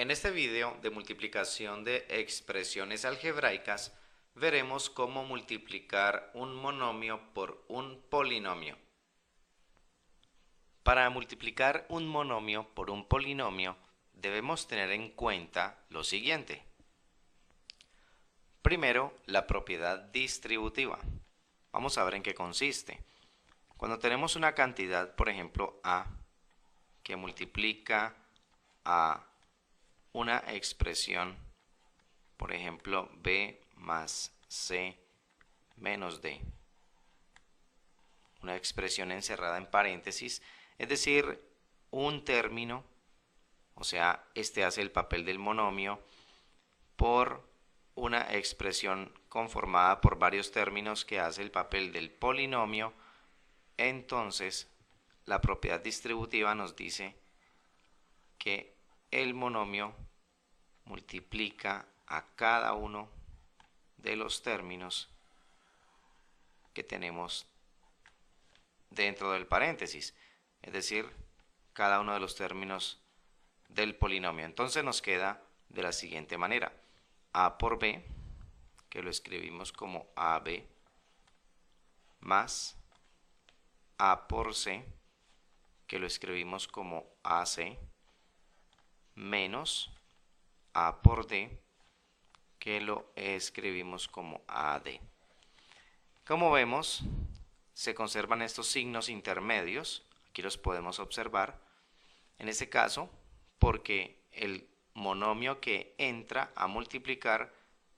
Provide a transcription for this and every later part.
En este video de multiplicación de expresiones algebraicas veremos cómo multiplicar un monomio por un polinomio. Para multiplicar un monomio por un polinomio debemos tener en cuenta lo siguiente. Primero, la propiedad distributiva. Vamos a ver en qué consiste. Cuando tenemos una cantidad, por ejemplo, A, que multiplica a una expresión, por ejemplo, B más C menos D, una expresión encerrada en paréntesis, es decir, un término, o sea, este hace el papel del monomio, por una expresión conformada por varios términos que hace el papel del polinomio. Entonces, la propiedad distributiva nos dice que el monomio multiplica a cada uno de los términos que tenemos dentro del paréntesis, es decir, cada uno de los términos del polinomio. Entonces nos queda de la siguiente manera: A por B, que lo escribimos como AB, más A por C, que lo escribimos como AC, menos A por D, que lo escribimos como AD. Como vemos, se conservan estos signos intermedios, aquí los podemos observar, en este caso, porque el monomio que entra a multiplicar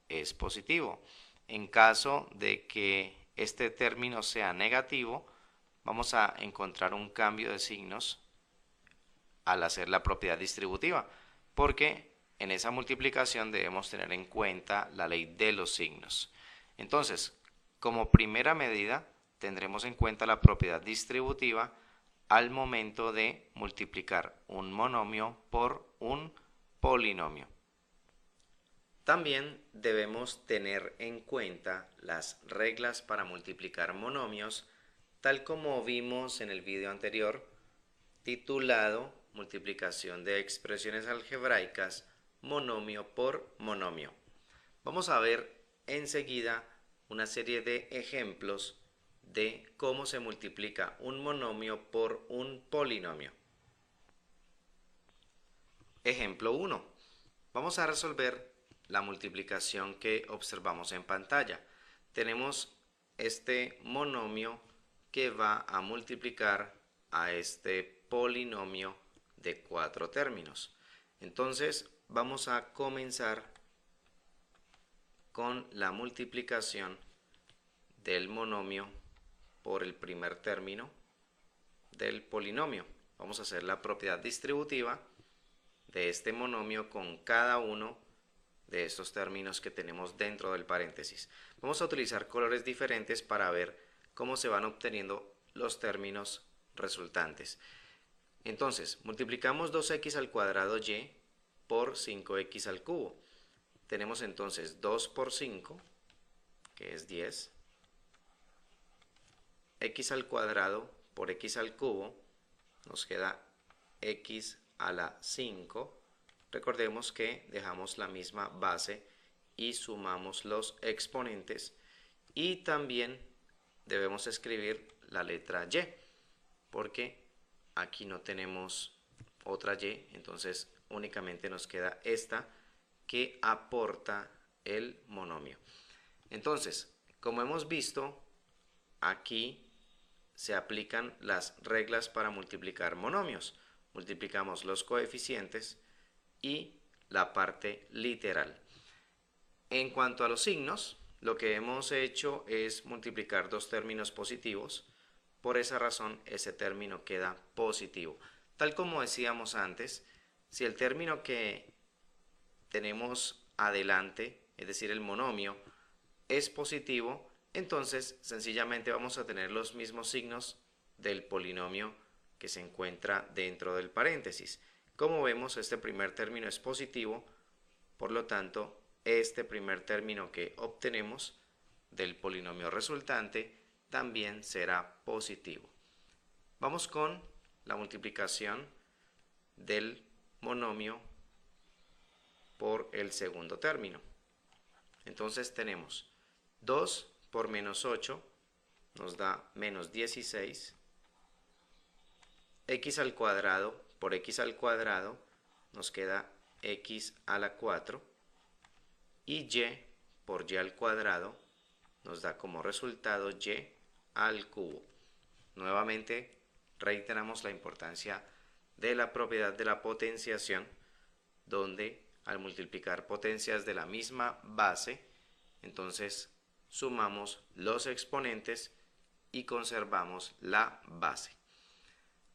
es positivo. En caso de que este término sea negativo, vamos a encontrar un cambio de signos al hacer la propiedad distributiva, porque en esa multiplicación debemos tener en cuenta la ley de los signos. Entonces, como primera medida, tendremos en cuenta la propiedad distributiva al momento de multiplicar un monomio por un polinomio. También debemos tener en cuenta las reglas para multiplicar monomios, tal como vimos en el video anterior, titulado Multiplicación de expresiones algebraicas, monomio por monomio. Vamos a ver enseguida una serie de ejemplos de cómo se multiplica un monomio por un polinomio. Ejemplo 1. Vamos a resolver la multiplicación que observamos en pantalla. Tenemos este monomio que va a multiplicar a este polinomio de 4 términos. Entonces vamos a comenzar con la multiplicación del monomio por el primer término del polinomio. Vamos a hacer la propiedad distributiva de este monomio con cada uno de estos términos que tenemos dentro del paréntesis. Vamos a utilizar colores diferentes para ver cómo se van obteniendo los términos resultantes. Entonces, multiplicamos 2x al cuadrado y por 5x al cubo. Tenemos entonces 2 por 5, que es 10, x al cuadrado por x al cubo, nos queda x a la 5. Recordemos que dejamos la misma base y sumamos los exponentes, y también debemos escribir la letra y, porque aquí no tenemos otra y, entonces únicamente nos queda esta que aporta el monomio. Entonces, como hemos visto, aquí se aplican las reglas para multiplicar monomios. Multiplicamos los coeficientes y la parte literal. En cuanto a los signos, lo que hemos hecho es multiplicar dos términos positivos. Por esa razón, ese término queda positivo. Tal como decíamos antes, si el término que tenemos adelante, es decir, el monomio, es positivo, entonces sencillamente vamos a tener los mismos signos del polinomio que se encuentra dentro del paréntesis. Como vemos, este primer término es positivo, por lo tanto, este primer término que obtenemos del polinomio resultante también será positivo. Vamos con la multiplicación del monomio por el segundo término. Entonces tenemos 2 por menos 8 nos da menos 16. X al cuadrado por x al cuadrado nos queda x a la 4. Y y por y al cuadrado nos da como resultado y al cubo. Nuevamente reiteramos la importancia de la propiedad de la potenciación, donde al multiplicar potencias de la misma base, entonces sumamos los exponentes y conservamos la base.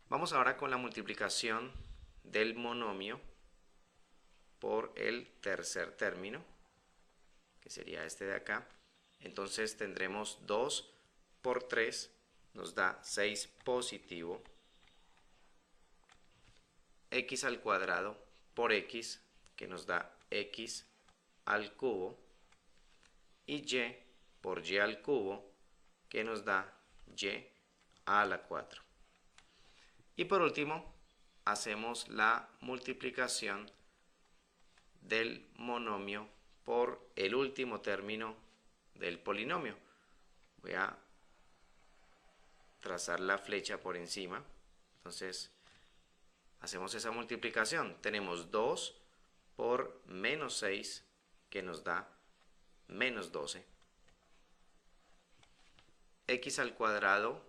Vamos ahora con la multiplicación del monomio por el tercer término, que sería este de acá. Entonces tendremos 2 por 3 nos da 6 positivo, x al cuadrado por x, que nos da x al cubo, y y por y al cubo, que nos da y a la 4. Y por último, hacemos la multiplicación del monomio por el último término del polinomio. Voy a trazar la flecha por encima. Entonces, hacemos esa multiplicación. Tenemos 2 por menos 6, que nos da menos 12. X al cuadrado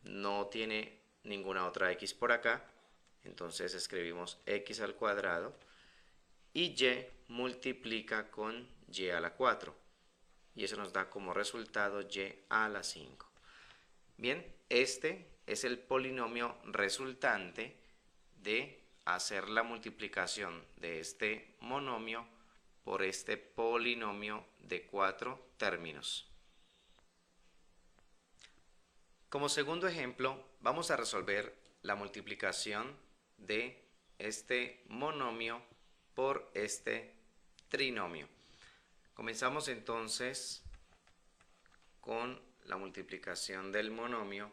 no tiene ninguna otra x por acá, entonces escribimos x al cuadrado, y y multiplica con y a la 4, y eso nos da como resultado y a la 5. Bien, este es el polinomio resultante de hacer la multiplicación de este monomio por este polinomio de 4 términos. Como segundo ejemplo, vamos a resolver la multiplicación de este monomio por este trinomio. Comenzamos entonces con la multiplicación del monomio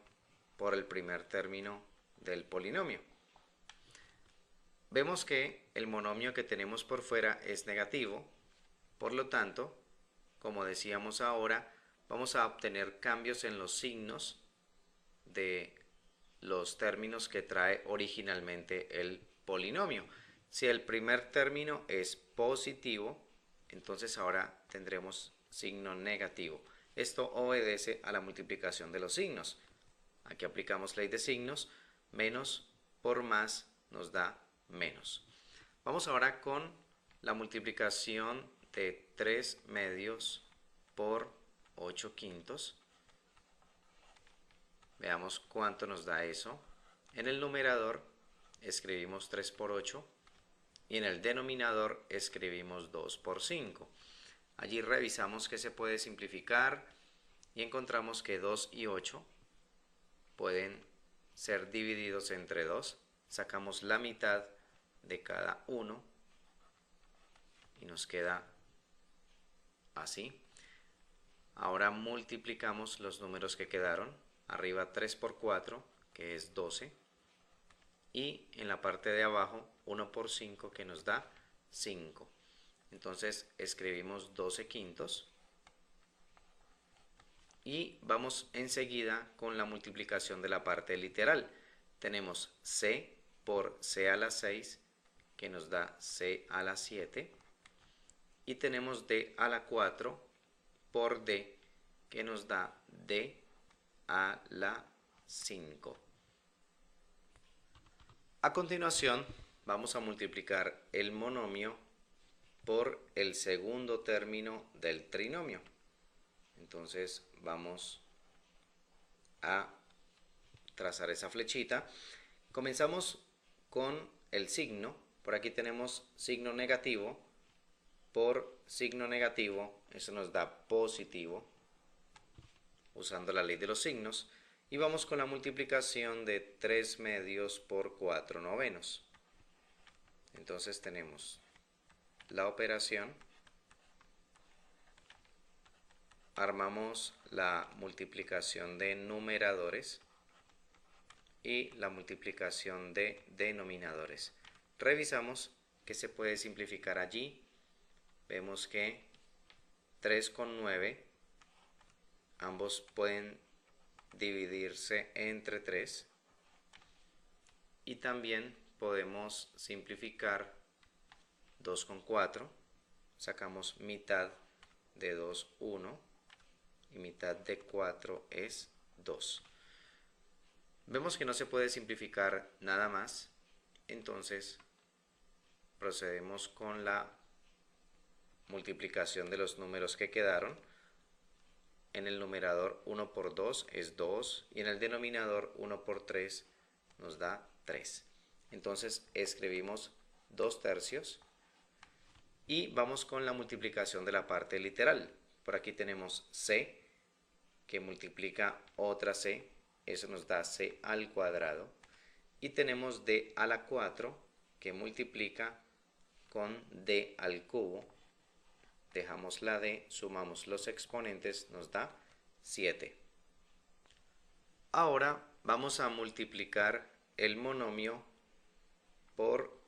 por el primer término del polinomio. Vemos que el monomio que tenemos por fuera es negativo, por lo tanto, como decíamos ahora, vamos a obtener cambios en los signos de los términos que trae originalmente el polinomio. Si el primer término es positivo, entonces ahora tendremos signo negativo. Esto obedece a la multiplicación de los signos. Aquí aplicamos ley de signos, menos por más nos da menos. Vamos ahora con la multiplicación de 3 medios por 8 quintos. Veamos cuánto nos da eso. En el numerador escribimos 3 por 8 y en el denominador escribimos 2 por 5. Allí revisamos que se puede simplificar y encontramos que 2 y 8 pueden ser divididos entre 2. Sacamos la mitad de cada uno y nos queda así. Ahora multiplicamos los números que quedaron. Arriba 3 por 4, que es 12, y en la parte de abajo 1 por 5, que nos da 5. Entonces escribimos 12 quintos y vamos enseguida con la multiplicación de la parte literal. Tenemos c por c a la 6, que nos da c a la 7, y tenemos d a la 4 por d, que nos da d a la 5. A continuación vamos a multiplicar el monomio por el segundo término del trinomio. Entonces vamos a trazar esa flechita. Comenzamos con el signo. Por aquí tenemos signo negativo por signo negativo, eso nos da positivo, usando la ley de los signos, y vamos con la multiplicación de 3 medios por 4 novenos. Entonces tenemos la operación, armamos la multiplicación de numeradores y la multiplicación de denominadores. Revisamos ¿Qué se puede simplificar allí? Vemos que 3 con 9, ambos pueden dividirse entre 3. Y también podemos simplificar 2 con 4. Sacamos mitad de 2, 1. Y mitad de 4 es 2. Vemos que no se puede simplificar nada más. Entonces procedemos con la multiplicación de los números que quedaron. En el numerador 1 por 2 es 2 y en el denominador 1 por 3 nos da 3. Entonces escribimos 2/3 y vamos con la multiplicación de la parte literal. Por aquí tenemos c que multiplica otra c, eso nos da c al cuadrado. Y tenemos d a la 4 que multiplica con d al cubo. Dejamos la d, sumamos los exponentes, nos da 7. Ahora vamos a multiplicar el monomio por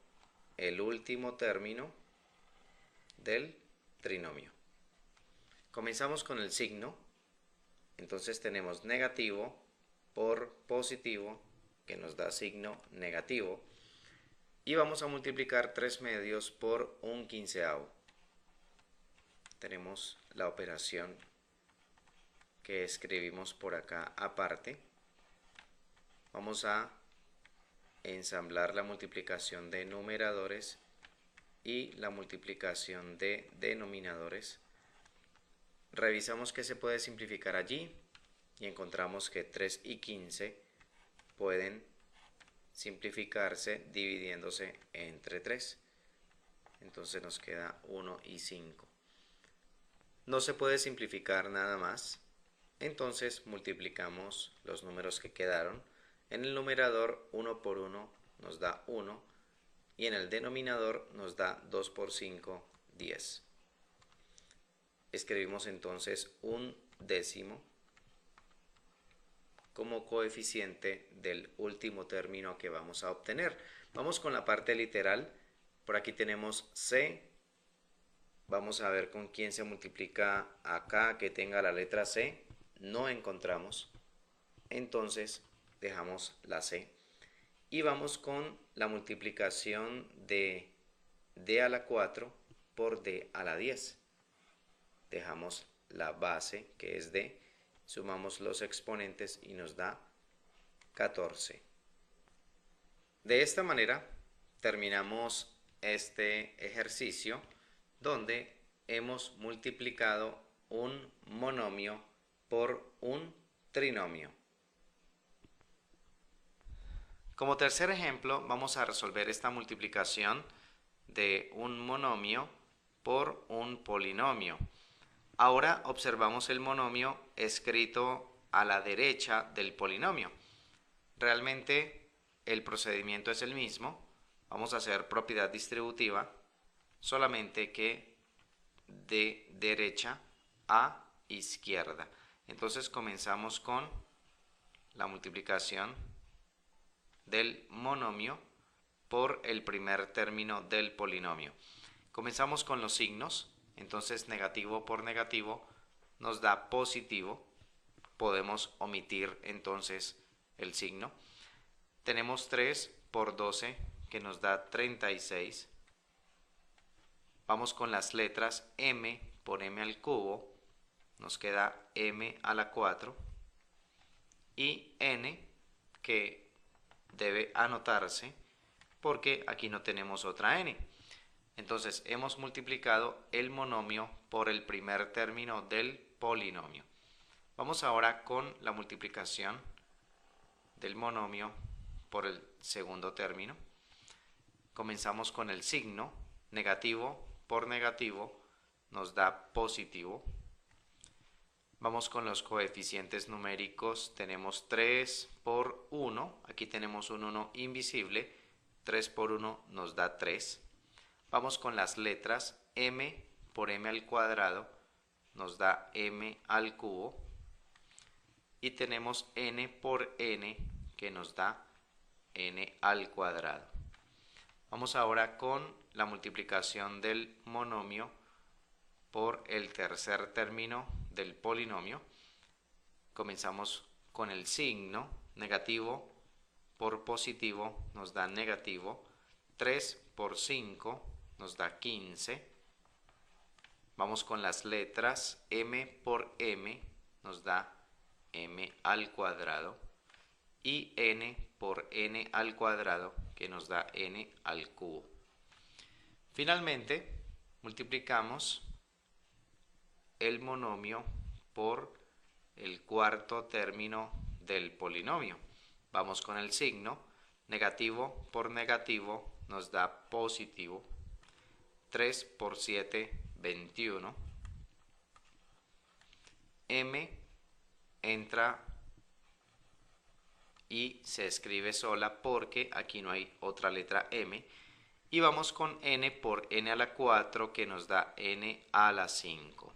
el último término del trinomio. Comenzamos con el signo. Entonces tenemos negativo por positivo, que nos da signo negativo. Y vamos a multiplicar 3/2 por 1/15. Tenemos la operación que escribimos por acá aparte. Vamos a ensamblar la multiplicación de numeradores y la multiplicación de denominadores. Revisamos que se puede simplificar allí y encontramos que 3 y 15 pueden simplificarse dividiéndose entre 3. Entonces nos queda 1 y 5. No se puede simplificar nada más. Entonces multiplicamos los números que quedaron. En el numerador 1 por 1 nos da 1 y en el denominador nos da 2 por 5, 10. Escribimos entonces 1/10 como coeficiente del último término que vamos a obtener. Vamos con la parte literal. Por aquí tenemos c. Vamos a ver con quién se multiplica acá que tenga la letra c. No encontramos. Entonces dejamos la c. Y vamos con la multiplicación de d a la 4 por d a la 10. Dejamos la base que es d, sumamos los exponentes y nos da 14. De esta manera terminamos este ejercicio donde hemos multiplicado un monomio por un trinomio. Como tercer ejemplo vamos a resolver esta multiplicación de un monomio por un polinomio. Ahora observamos el monomio escrito a la derecha del polinomio. Realmente el procedimiento es el mismo. Vamos a hacer propiedad distributiva, solamente que de derecha a izquierda. Entonces comenzamos con la multiplicación del monomio por el primer término del polinomio. Comenzamos con los signos. Entonces negativo por negativo nos da positivo. Podemos omitir entonces el signo. Tenemos 3 por 12 que nos da 36. Vamos con las letras m por m al cubo. Nos queda m a la 4. Y n que debe anotarse porque aquí no tenemos otra n. Entonces hemos multiplicado el monomio por el primer término del polinomio. Vamos ahora con la multiplicación del monomio por el segundo término. Comenzamos con el signo. Negativo por negativo nos da positivo. Vamos con los coeficientes numéricos. Tenemos 3 por 1. Aquí tenemos un 1 invisible. 3 por 1 nos da 3. Vamos con las letras. M por m al cuadrado nos da m al cubo. Y tenemos n por n que nos da n al cuadrado. Vamos ahora con la multiplicación del monomio por el tercer término del polinomio. Comenzamos con el signo. Negativo por positivo nos da negativo. 3 por 5 nos da 15. Vamos con las letras. M por m nos da m al cuadrado. Y n por n al cuadrado, que nos da n al cubo. Finalmente, multiplicamos el monomio por el cuarto término del polinomio. Vamos con el signo. Negativo por negativo nos da positivo. 3 por 7, 21. M entra y se escribe sola porque aquí no hay otra letra m. Y vamos con n por n a la 4, que nos da n a la 5.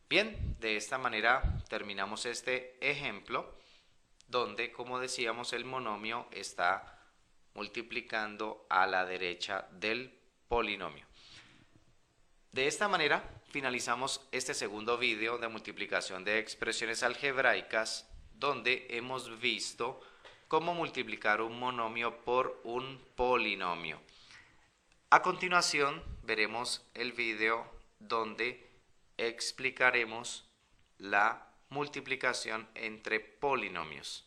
Bien, de esta manera terminamos este ejemplo donde, como decíamos, el monomio está multiplicando a la derecha del polinomio. De esta manera finalizamos este segundo video de multiplicación de expresiones algebraicas, donde hemos visto cómo multiplicar un monomio por un polinomio. A continuación veremos el video donde explicaremos la multiplicación entre polinomios.